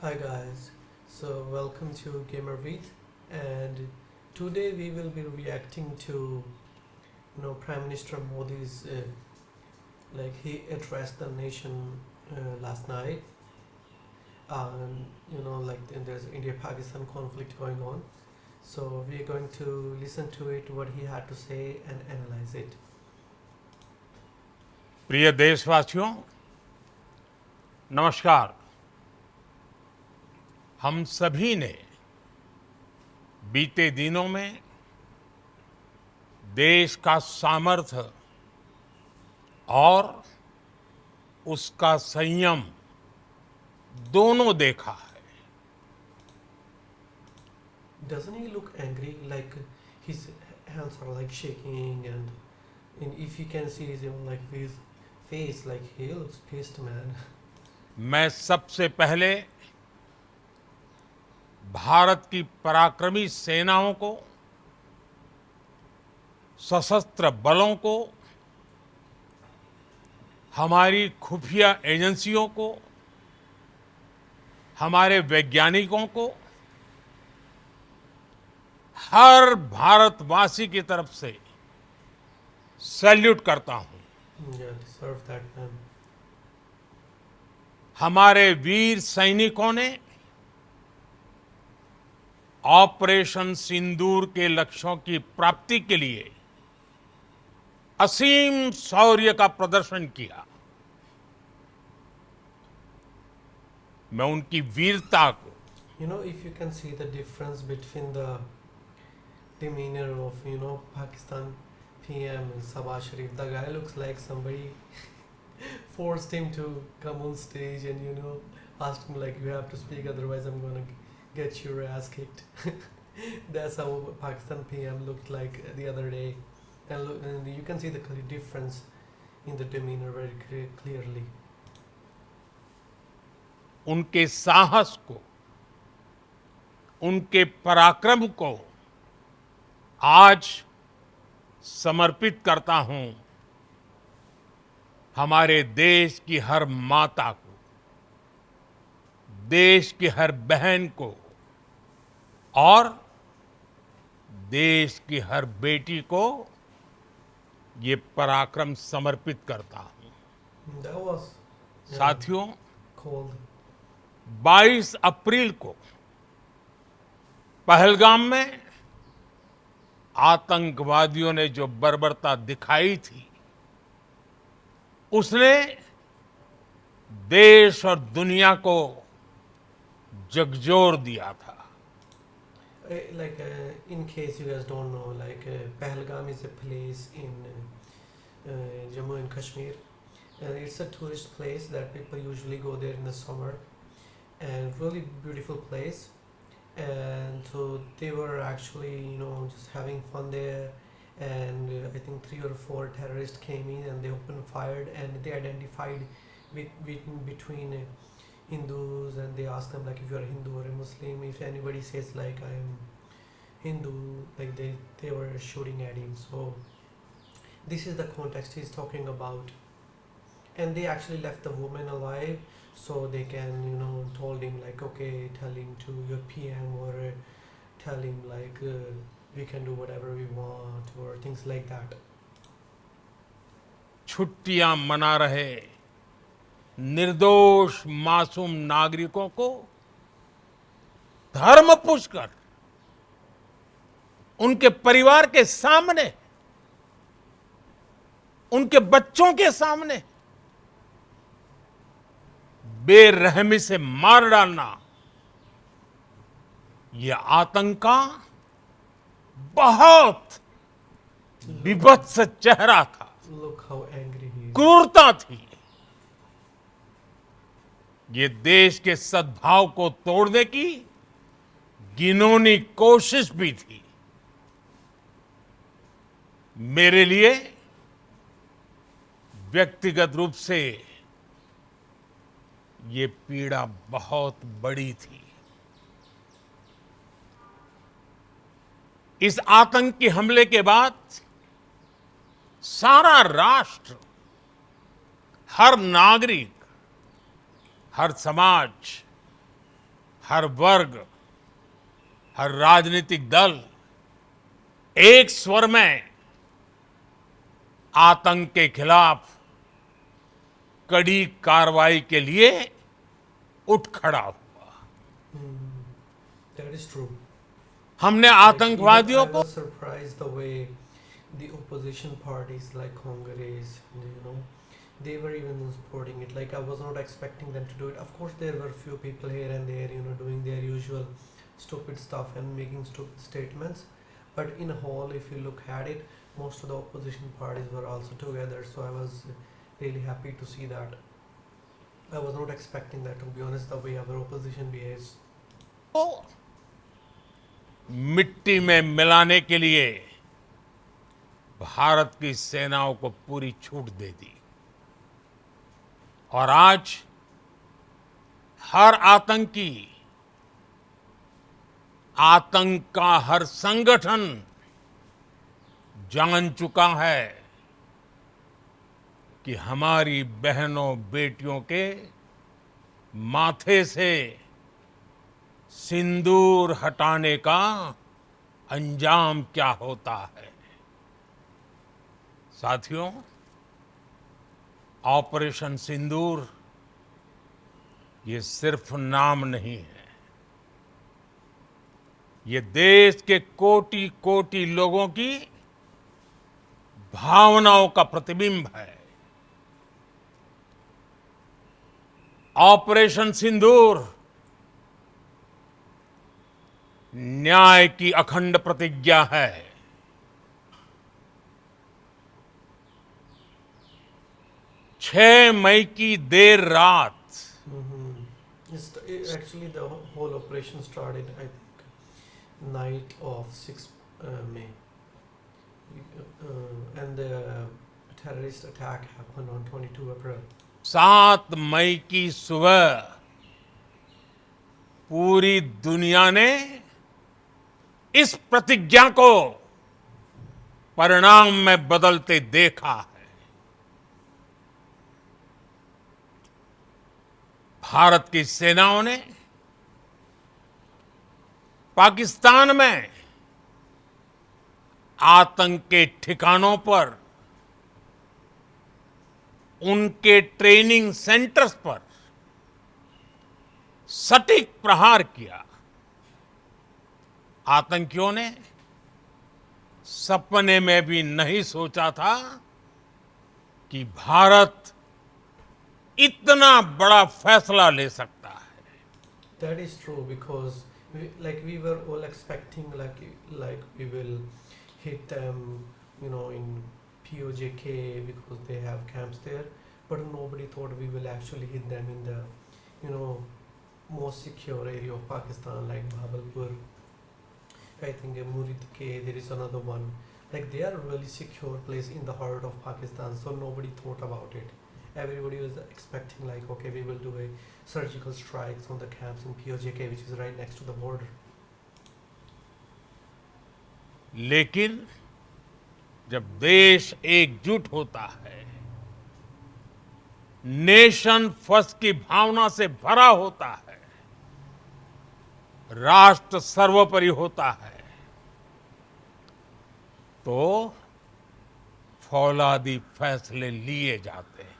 Hi guys, so welcome to GamerVeet, and today we will be reacting to Prime Minister Modi's like he addressed the nation last night. Like and there's India-Pakistan conflict going on, so we are going to listen to it, what he had to say, and analyze it. प्रिय देशवासियों, नमस्कार। हम सभी ने बीते दिनों में देश का सामर्थ्य और उसका संयम दोनों देखा है। Doesn't he look angry? Like his hands are like shaking, and if you can see his like his face, like he looks pissed, man. मैं सबसे पहले भारत की पराक्रमी सेनाओं को, सशस्त्र बलों को, हमारी खुफिया एजेंसियों को, हमारे वैज्ञानिकों को, हर भारतवासी की तरफ से सैल्यूट करता हूं। Yeah, deserve that, man. हमारे वीर सैनिकों ने ऑपरेशन सिंदूर के लक्ष्यों की प्राप्ति के लिए असीम शौर्य का प्रदर्शन किया। मैं उनकी वीरता को, If you can see the difference between the demeanor of Pakistan PM and Sabah Sharif, the guy looks like somebody forced him to come on stage and asked him like you have to speak, otherwise I'm gonna get your ass kicked. That's how Pakistan PM looked like the other day, and you can see the difference in the demeanor very clearly. उनके साहस को, उनके पराक्रम को आज समर्पित करता हूं हमारे देश की हर माता को, देश की हर बहन को और देश की हर बेटी को ये पराक्रम समर्पित करता हूं। That was साथियों, cold. 22 अप्रैल को पहलगाम में आतंकवादियों ने जो बर्बरता दिखाई थी, उसने देश और दुनिया को झकझोर दिया था। In case you guys don't know, Pahalgam is a place in Jammu and Kashmir, and it's a tourist place that people usually go there in the summer, and really beautiful place. And so they were actually just having fun there, and I think 3 or 4 terrorists came in and they opened fire, and they identified between Hindus, and they asked them like if you are Hindu or a Muslim. If anybody says like I am Hindu, like they were shooting at him. So this is the context he's talking about, and they actually left the woman alive so they can told him like okay, tell him to your PM, or tell him like we can do whatever we want, or things like that. छुट्टियां मना रहे निर्दोष मासूम नागरिकों को धर्म पूछकर उनके परिवार के सामने, उनके बच्चों के सामने बेरहमी से मार डालना, यह आतंक का बहुत विभत्स चेहरा था, Look how angry he is. क्रूरता थी। ये देश के सद्भाव को तोड़ने की घिनौनी कोशिश भी थी। मेरे लिए व्यक्तिगत रूप से ये पीड़ा बहुत बड़ी थी। इस आतंकी हमले के बाद सारा राष्ट्र, हर नागरिक, हर समाज हर वर्ग, हर राजनीतिक दल एक स्वर में आतंक के खिलाफ कड़ी कार्रवाई के लिए उठ खड़ा हुआ। That is true. हमने Like even I आतंकवादियों को was surprised the way the opposition parties like Congress, they were even supporting it. Like I was not expecting them to do it. Of course, there were few people here and there, doing their usual stupid stuff and making stupid statements. But in a whole, if you look at it, most of the opposition parties were also together. So I was really happy to see that. I was not expecting that, to be honest, the way our opposition behaves. मिट्टी में मिलाने के लिए भारत की सेनाओं को पूरी छूट दे दी। और आज हर आतंकी, आतंक का हर संगठन जान चुका है कि हमारी बहनों बेटियों के माथे से सिंदूर हटाने का अंजाम क्या होता है। साथियों, ऑपरेशन सिंदूर ये सिर्फ नाम नहीं है, ये देश के कोटि कोटि लोगों की भावनाओं का प्रतिबिंब है। ऑपरेशन सिंदूर न्याय की अखंड प्रतिज्ञा है। 6 मई की देर रात Actually, the whole operation started, I think, night of 6 May. And the terrorist attack happened on 22 April. 7 मई की सुबह पूरी दुनिया ने इस प्रतिज्ञा को परिणाम में बदलते देखा है। भारत की सेनाओं ने पाकिस्तान में आतंक के ठिकानों पर, उनके ट्रेनिंग सेंटर्स पर सटीक प्रहार किया। आतंकियों ने सपने में भी नहीं सोचा था कि भारत इतना बड़ा फैसला ले सकता है। That is true, because we were all expecting like we will hit them, in POJK, because they have camps there, but nobody thought we will actually hit them in the most secure area of Pakistan, like Bahawalpur. I think Murid K, there is another one. Like they are a really secure place in the heart of Pakistan, so nobody thought about it. Everybody was expecting like, okay, we will do a surgical strikes on the camps in POJK, which is right next to the border. लेकिन जब देश एकजुट होता है, nation first की भावना से भरा होता है, राष्ट्र सर्वोपरि होता है, तो फौलादी फैसले लिए जाते हैं,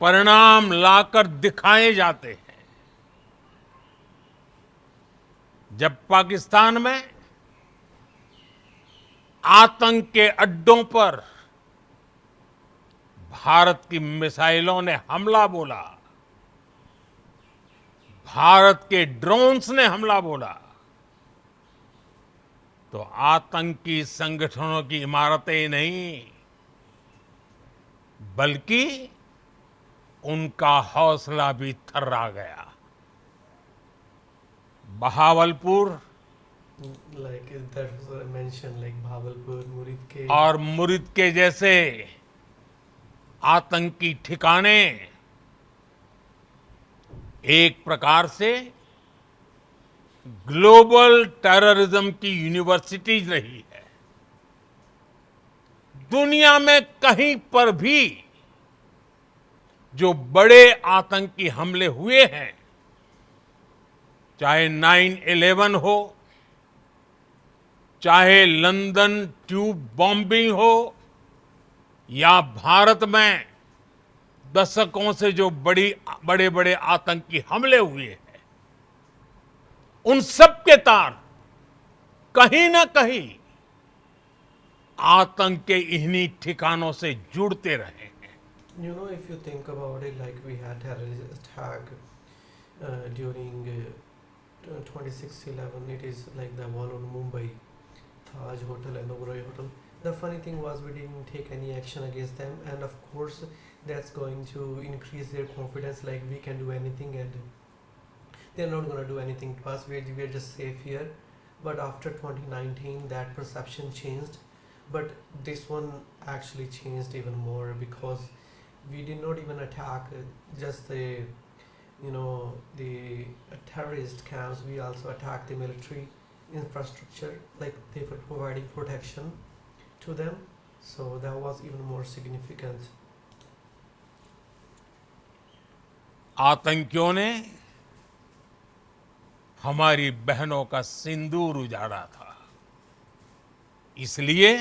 परिणाम लाकर दिखाए जाते हैं। जब पाकिस्तान में आतंक के अड्डों पर भारत की मिसाइलों ने हमला बोला, भारत के ड्रोन्स ने हमला बोला, तो आतंकी संगठनों की इमारतें नहीं, बल्कि उनका हौसला भी थर्रा गया। Bahawalpur Like that was mentioned, like Bahawalpur, Murid K. और मुरिद के जैसे आतंकी ठिकाने एक प्रकार से ग्लोबल टेररिज्म की यूनिवर्सिटीज रही है। दुनिया में कहीं पर भी जो बड़े आतंकी हमले हुए हैं, चाहे 9/11 हो, चाहे लंदन ट्यूब बॉम्बिंग हो, या भारत में दशकों से जो बड़े बड़े आतंकी हमले हुए हैं, उन सब के तार कहीं ना कहीं आतंक के इन्हीं ठिकानों से जुड़ते रहे हैं। You know, if you think about it, like we had terrorist attack during 26/11. It is like the one on Mumbai, Taj Hotel and Oberoi Hotel. The funny thing was we didn't take any action against them, and of course that's going to increase their confidence. Like we can do anything, and they're not gonna do anything to us. We're just safe here. But after 2019, that perception changed. But this one actually changed even more because we did not even attack just the the terrorist camps. We also attacked the military infrastructure, like they were providing protection to them, so that was even more significant. आतंकियों ने हमारी बहनों का सिंदूर उजाड़ा था, इसलिए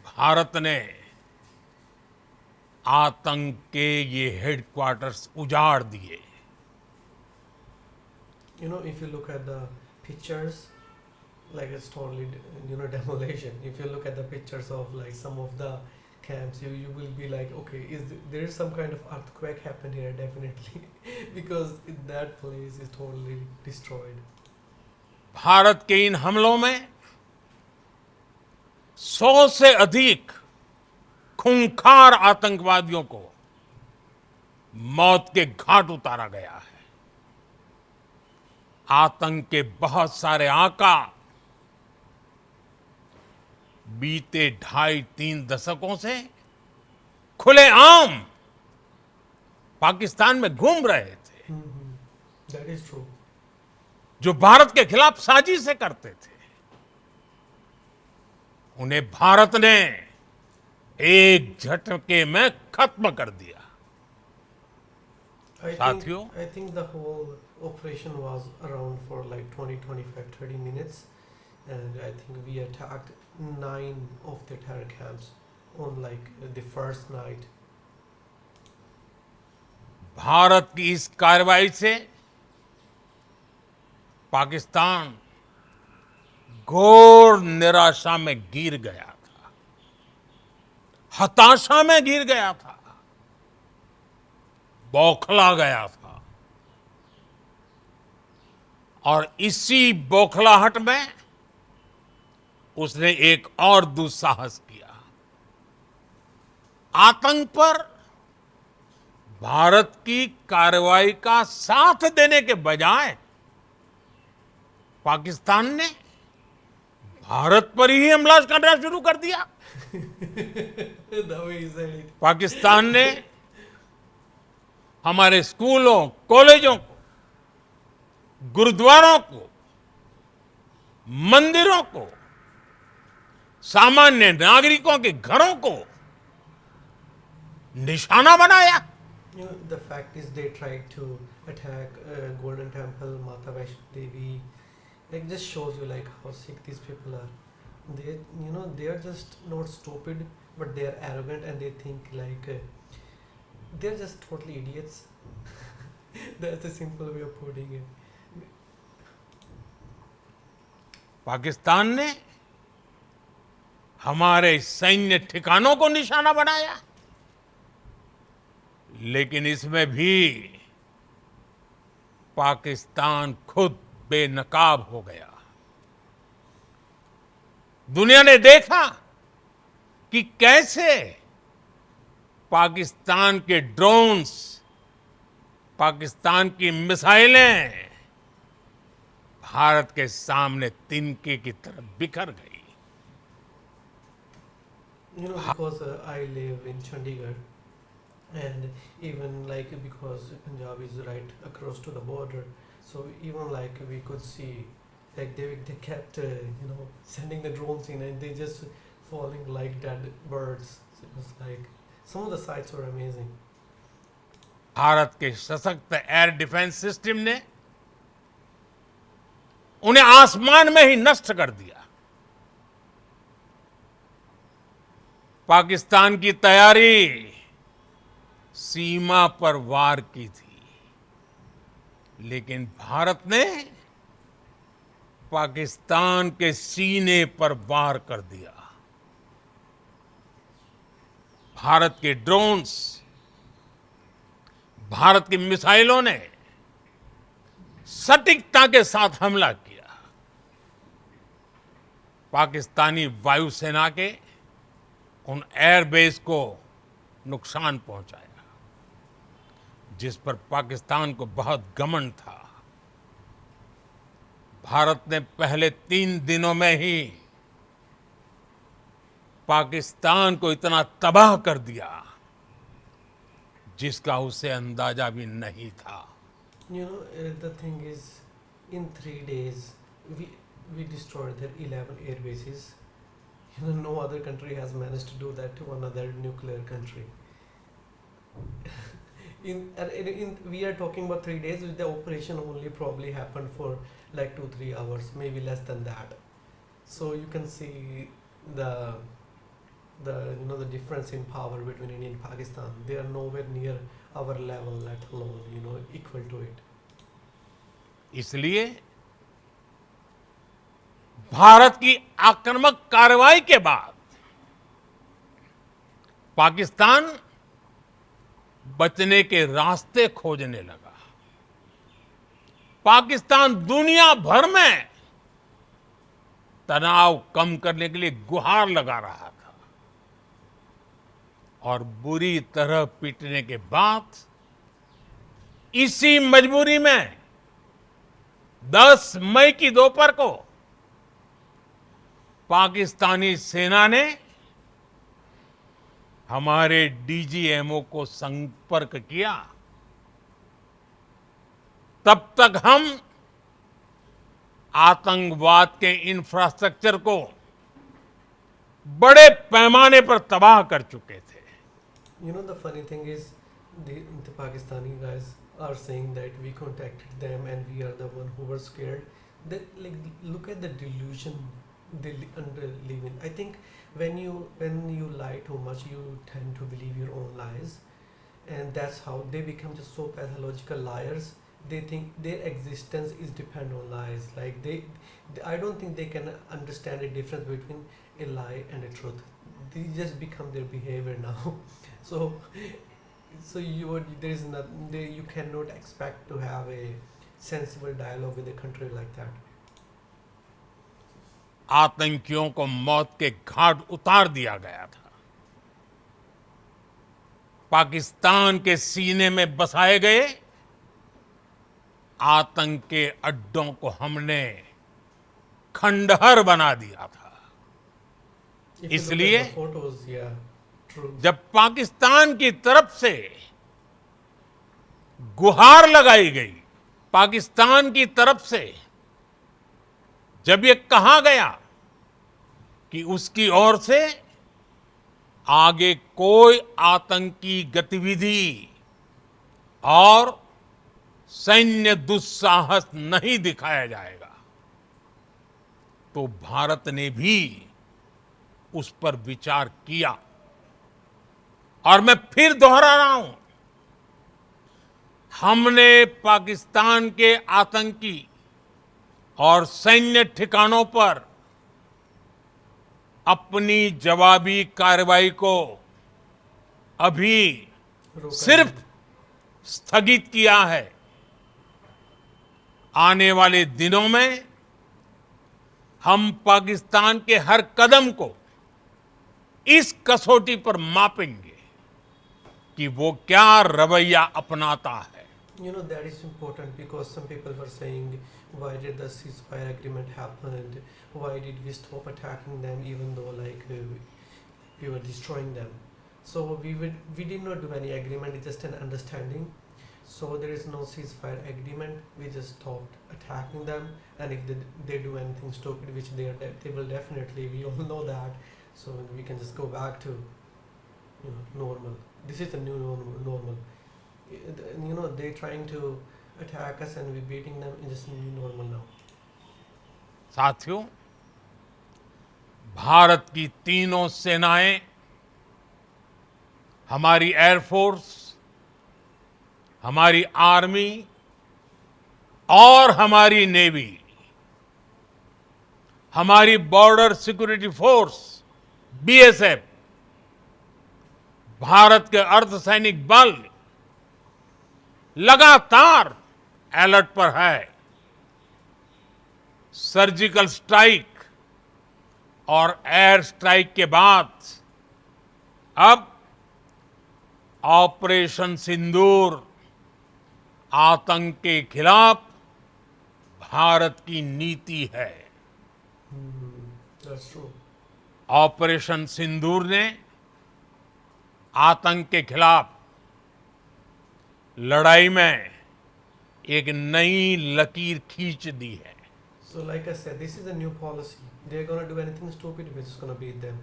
भारत ने आतंक के ये हेडक्वार्टर्स उजाड़ दिए। You know, if you look at the pictures, like it's totally demolition. If you look at the pictures of like some of the camps, you will be like, okay, there is some kind of earthquake happened here definitely because that place is totally destroyed. Bharat के इन हमलों में 100 से अधिक खूंखार आतंकवादियों को मौत के घाट उतारा गया है। आतंक के बहुत सारे आका बीते 2.5-3 दशकों से खुलेआम पाकिस्तान में घूम रहे थे, That is true. जो भारत के खिलाफ साजिशें करते थे। उन्हें भारत ने एक झटके में खत्म कर दिया। I think the whole operation was around for like 20, 25, 30 minutes, and I think we attacked 9 of the terror camps on like the first night. Bharat की इस कार्रवाई से पाकिस्तान घोर निराशा में गिर गया था, हताशा में गिर गया था, बौखला गया था। और इसी बौखलाहट में उसने एक और दुस्साहस किया। आतंक पर भारत की कार्रवाई का साथ देने के बजाय पाकिस्तान ने भारत पर ही हमला करना शुरू कर दिया। The way he said it. Pakistan ने हमारे स्कूलों, कॉलेजों को, गुरुद्वारों को, मंदिरों को, सामान्य नागरिकों के घरों को निशाना बनाया। You know, the fact is they tried to attack Golden Temple, Mata Vaishno Devi. Like just shows you like how sick these people are. They are just not stupid, but they are arrogant and they think like they're just totally idiots. That's a simple way of putting it. Pakistan ने हमारे सैन्य ठिकानों को निशाना बनाया, लेकिन इसमें भी पाकिस्तान खुद बेनकाब हो गया। दुनिया ने देखा कि कैसे पाकिस्तान के ड्रोन्स, पाकिस्तान की मिसाइलें भारत के सामने तिनके की तरह बिखर गई। You know, because I live in Chandigarh, and even like because Punjab is right across to the border, so even like we could see like they kept sending the drones in and they just falling like dead birds. So it was like some of the sights were amazing. Bharat के सशक्त air defence system ने उन्हें आसमान में ही नष्ट कर दिया। पाकिस्तान की तैयारी सीमा पर वार की थी, लेकिन भारत ने पाकिस्तान के सीने पर वार कर दिया। भारत के ड्रोन्स, भारत की मिसाइलों ने सटीकता के साथ हमला किया। पाकिस्तानी वायुसेना के उन एयरबेस को नुकसान पहुंचाया, जिस पर पाकिस्तान को बहुत घमंड था। भारत ने पहले 3 दिनों में ही पाकिस्तान को इतना तबाह कर दिया जिसका उसे अंदाजा भी नहीं था। The thing is, in 3 days, we we destroyed their 11 air bases. No other country has managed to do that to another nuclear country. We are talking about 3 days. The operation only probably happened for like 2-3 hours, maybe less than that. So you can see the the difference in power between India and Pakistan. They are nowhere near our level, let alone equal to it. इसलिए भारत की आक्रामक कार्रवाई के बाद पाकिस्तान बचने के रास्ते खोजने लगा। पाकिस्तान दुनिया भर में तनाव कम करने के लिए गुहार लगा रहा था, और बुरी तरह पीटने के बाद इसी मजबूरी में 10 मई की दोपहर को पाकिस्तानी सेना ने हमारे डीजीएमओ को संपर्क किया। तब तक हम आतंकवाद के इंफ्रास्ट्रक्चर को बड़े पैमाने पर तबाह कर चुके थे। The funny thing is, the Pakistani guys are saying that we contacted them and we are the one who were scared. Look at the delusion they live in. I think when you lie too much, you tend to believe your own lies, and that's how they become just so pathological liars. They think their existence is depend on lies. Like I don't think they can understand the difference between a lie and a truth. They just become their behavior now. so there is you cannot expect to have a sensible dialogue with a country like that. आतंकियों को मौत के घाट उतार दिया गया था। पाकिस्तान के सीने में बसाए गए आतंक के अड्डों को हमने खंडहर बना दिया था। इसलिए जब पाकिस्तान की तरफ से गुहार लगाई गई, पाकिस्तान की तरफ से जब ये कहा गया कि उसकी ओर से आगे कोई आतंकी गतिविधि और सैन्य दुस्साहस नहीं दिखाया जाएगा, तो भारत ने भी उस पर विचार किया। और मैं फिर दोहरा रहा हूं, हमने पाकिस्तान के आतंकी और सैन्य ठिकानों पर अपनी जवाबी कार्रवाई को अभी सिर्फ स्थगित किया है। आने वाले दिनों में हम पाकिस्तान के हर कदम को इस कसौटी पर मापेंगे कि वो क्या रवैया अपनाता है। That is important because some people were saying, why did the ceasefire agreement happen? Why did we stop attacking them even though we were destroying them? So we did not do any agreement, it's just an understanding. So there is no ceasefire agreement. We just stopped attacking them, and if they do anything stupid, which they will definitely, we all know that. So we can just go back to normal. This is the new normal. They're trying to attack us and we're beating them in just new normal now. साथियों, भारत की तीनों सेनाएं, हमारी air force, हमारी army और हमारी navy, हमारी border security force BSF, Bharat के अर्धसैनिक बल लगातार अलर्ट पर है। सर्जिकल स्ट्राइक और एयर स्ट्राइक के बाद अब ऑपरेशन सिंदूर आतंक के खिलाफ भारत की नीति है। That's true. ऑपरेशन सिंदूर ने आतंक के खिलाफ लड़ाई में एक नई लकीर खींच दी है। So, like I said, this is a new policy. They're gonna do anything stupid, which is gonna beat them.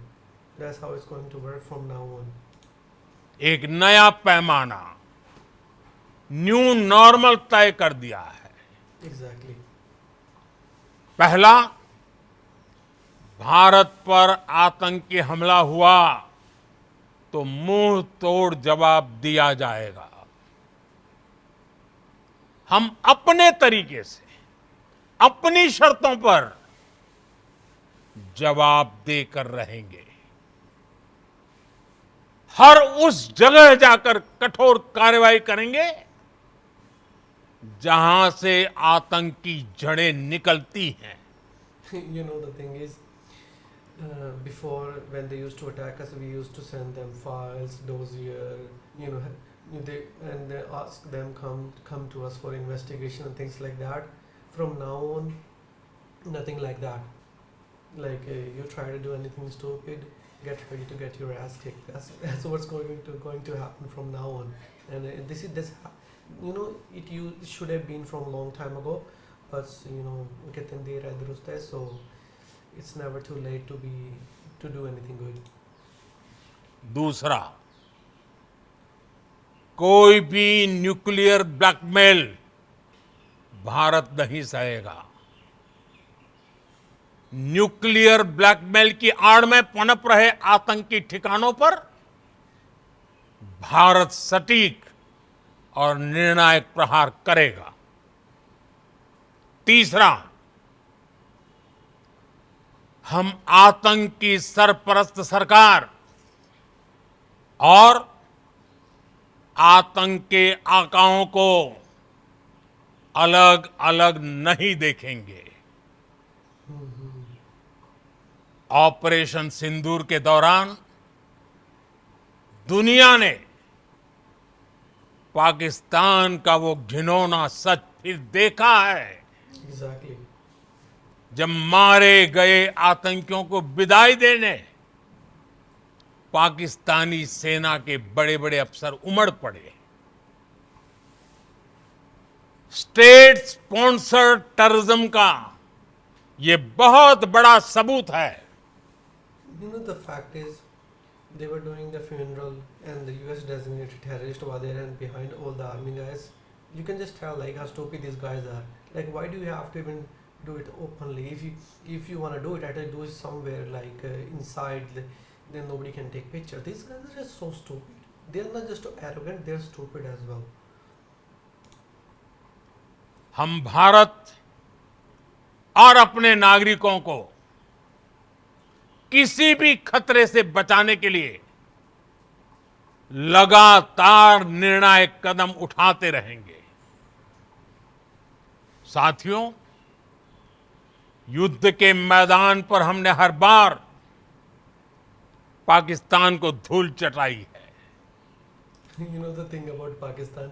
That's how it's going to work from now on. एक नया पैमाना, न्यू नॉर्मल तय कर दिया है। Exactly. पहला, भारत पर आतंकी हमला हुआ तो मुंह तोड़ जवाब दिया जाएगा। हम अपने तरीके से, अपनी शर्तों पर जवाब देकर रहेंगे। हर उस जगह जाकर कठोर कार्रवाई करेंगे जहां से आतंक की जड़ें निकलती हैं। You know, the thing is, before when they used to attack us, we used to send them files, dossier, you know, they and they ask them come to us for investigation and things like that. From now on, nothing like that. Like you try to do anything stupid, get ready to get your ass kicked. That's what's going to happen from now on. And you know, it should have been from a long time ago, but you know, getting there at the so it's never too late to do anything good. दूसरा, कोई भी nuclear blackmail Bharat नहीं सहेगा। Nuclear blackmail की आड़ में पनप रहे आतंकी ठिकानों पर भारत सटीक और निर्णायक प्रहार करेगा। तीसरा, हम आतंक की सरपरस्त सरकार और आतंक के आकाओं को अलग अलग नहीं देखेंगे। ऑपरेशन सिंदूर के दौरान दुनिया ने पाकिस्तान का वो घिनौना सच फिर देखा है, Exactly. जब मारे गए आतंकियों को विदाई देने पाकिस्तानी सेना के बड़े बड़े अफसर उमड़ पड़े। स्टेट स्पॉन्सर्ड टेररिज्म का ये बहुत बड़ा सबूत है। You know, the fact is, they were doing the funeral and the US designated terrorist were there and behind all the army guys. You can just tell like how stupid these guys are. Like, why do you have to even do it openly? If you want to do it, at least do it somewhere like inside. Then nobody can take picture. These guys are just so stupid. They are not just arrogant; they are stupid as well. हम भारत और अपने नागरिकों को किसी भी खतरे से बचाने के लिए लगातार निर्णायक कदम उठाते रहेंगे। साथियों, युद्ध के मैदान पर हमने हर बार पाकिस्तान को धूल चटाई है। You know the thing about Pakistan,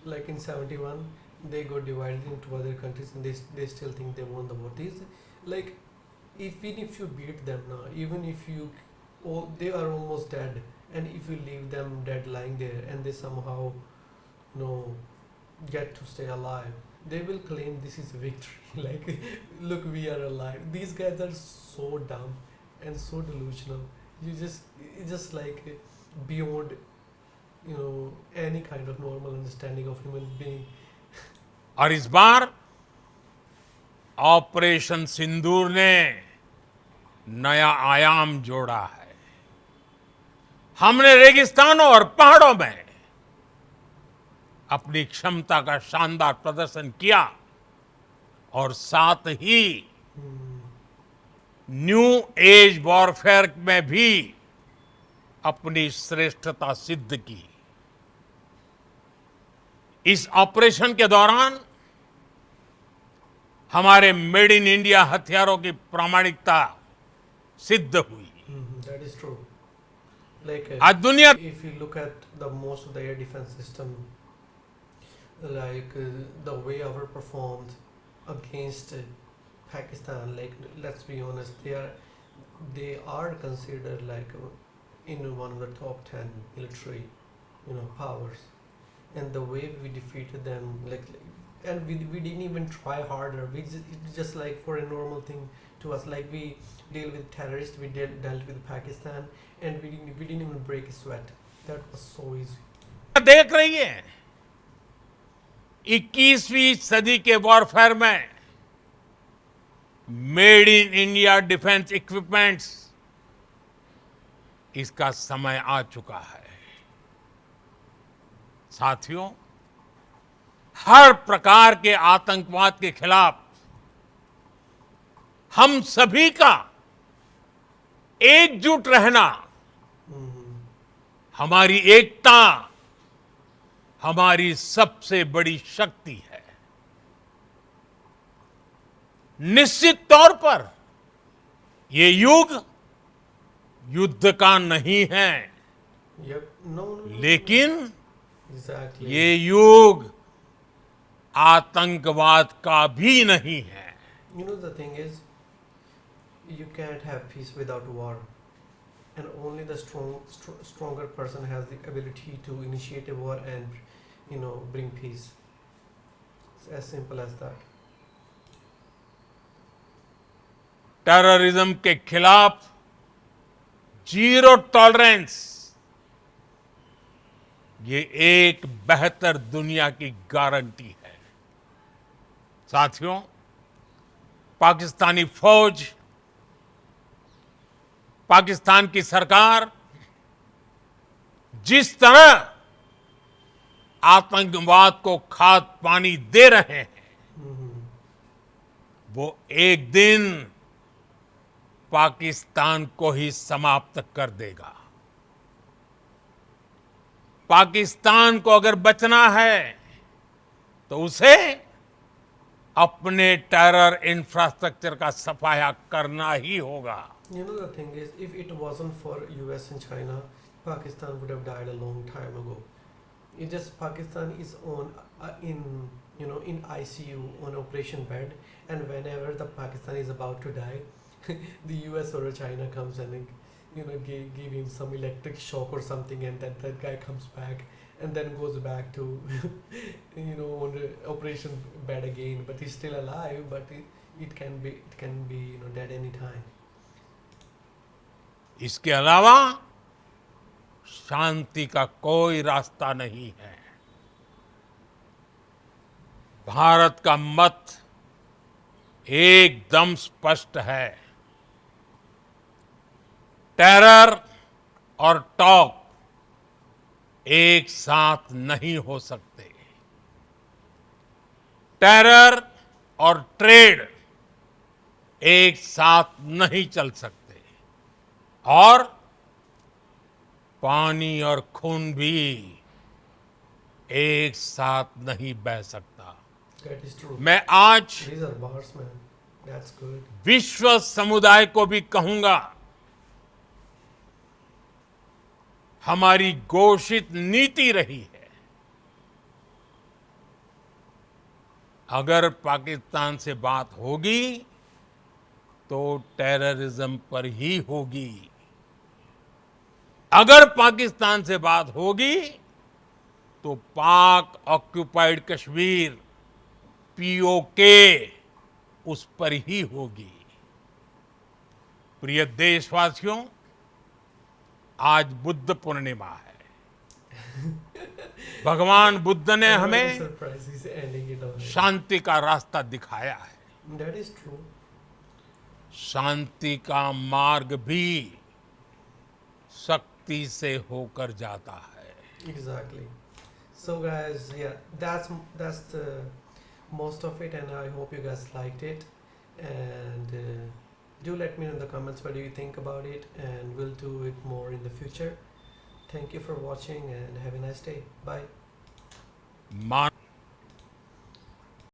like in '71, they got divided into other countries, and they still think they won the war. These, like, even if you beat them now, even if they are almost dead, and if you leave them dead lying there, and they somehow, you know, get to stay alive, they will claim this is a victory. Like, look, we are alive. These guys are so dumb and so delusional. It's just like beyond, you know, any kind of normal understanding of human being. और इस बार operation सिंदूर ने नया आयाम जोड़ा है। हमने रेगिस्तानों और पहाड़ों में अपनी क्षमता का शानदार प्रदर्शन किया और साथ ही न्यू एज वॉरफेयर में भी अपनी श्रेष्ठता सिद्ध की। इस ऑपरेशन के दौरान हमारे मेड इन इंडिया हथियारों की प्रामाणिकता सिद्ध हुई। That is true. Like आज दुनिया if you look at the most of the air defense system, like the way our performed against Pakistan, like let's be honest, they are considered like in one of the top 10 military, powers, and the way we defeated them, and we didn't even try harder. It's just like for a normal thing to us, like we deal with terrorists, we dealt with Pakistan, and we didn't even break a sweat. That was so easy. देख रही है 21वीं सदी के warfare में made in India defence equipments, इसका समय आ चुका है। साथियों, हर प्रकार के आतंकवाद के खिलाफ हम सभी का एकजुट रहना हमारी एकता, हमारी सबसे बड़ी शक्ति है। निश्चित तौर पर ये युग युद्ध का नहीं है, Yep. No. लेकिन Exactly. ये युग आतंकवाद का भी नहीं है। The thing is, you can't have peace without war, and only the stronger person has the ability to initiate a war and bring peace. It's as simple as that. Terrorism के खिलाफ zero tolerance, ये एक बेहतर दुनिया की guarantee है। साथियों, पाकिस्तानी फौज, पाकिस्तान की सरकार जिस तरह आतंकवाद को खाद पानी दे रहे हैं, वो एक दिन पाकिस्तान को ही समाप्त कर देगा। पाकिस्तान को अगर बचना है तो उसे अपने टेरर इंफ्रास्ट्रक्चर का सफाया करना ही होगा। The thing is, if it wasn't for US and China, Pakistan would have died a long time ago. It just Pakistan is on in ICU on operation bed, and whenever the Pakistan is about to die, the US or China comes and give him some electric shock or something, and that guy comes back and then goes back to on the operation bed again, but he's still alive, but it can be dead anytime. इसके अलावा शांति का कोई रास्ता नहीं है। भारत का मत एकदम स्पष्ट है। टेरर और टॉप एक साथ नहीं हो सकते। टेरर और ट्रेड एक साथ नहीं चल सकते, और पानी और खून भी एक साथ नहीं बह सकता। That is true. मैं आज These are bars, man. That's good. विश्व समुदाय को भी कहूंगा, हमारी घोषित नीति रही है, अगर पाकिस्तान से बात होगी तो टेररिज्म पर ही होगी। अगर पाकिस्तान से बात होगी तो पाक ऑक्युपाइड कश्मीर पीओके उस पर ही होगी। प्रिय देशवासियों, आज बुद्ध पूर्णिमा है। भगवान बुद्ध ने हमें Surprise, he's ending it on it. शांति का रास्ता दिखाया है। That is true. शांति का मार्ग भी शक्ति से होकर जाता है. Exactly. So guys, yeah, that's the most of it, and I hope you guys liked it. And do let me know in the comments what do you think about it, and we'll do it more in the future. Thank you for watching, and have a nice day. Bye. मान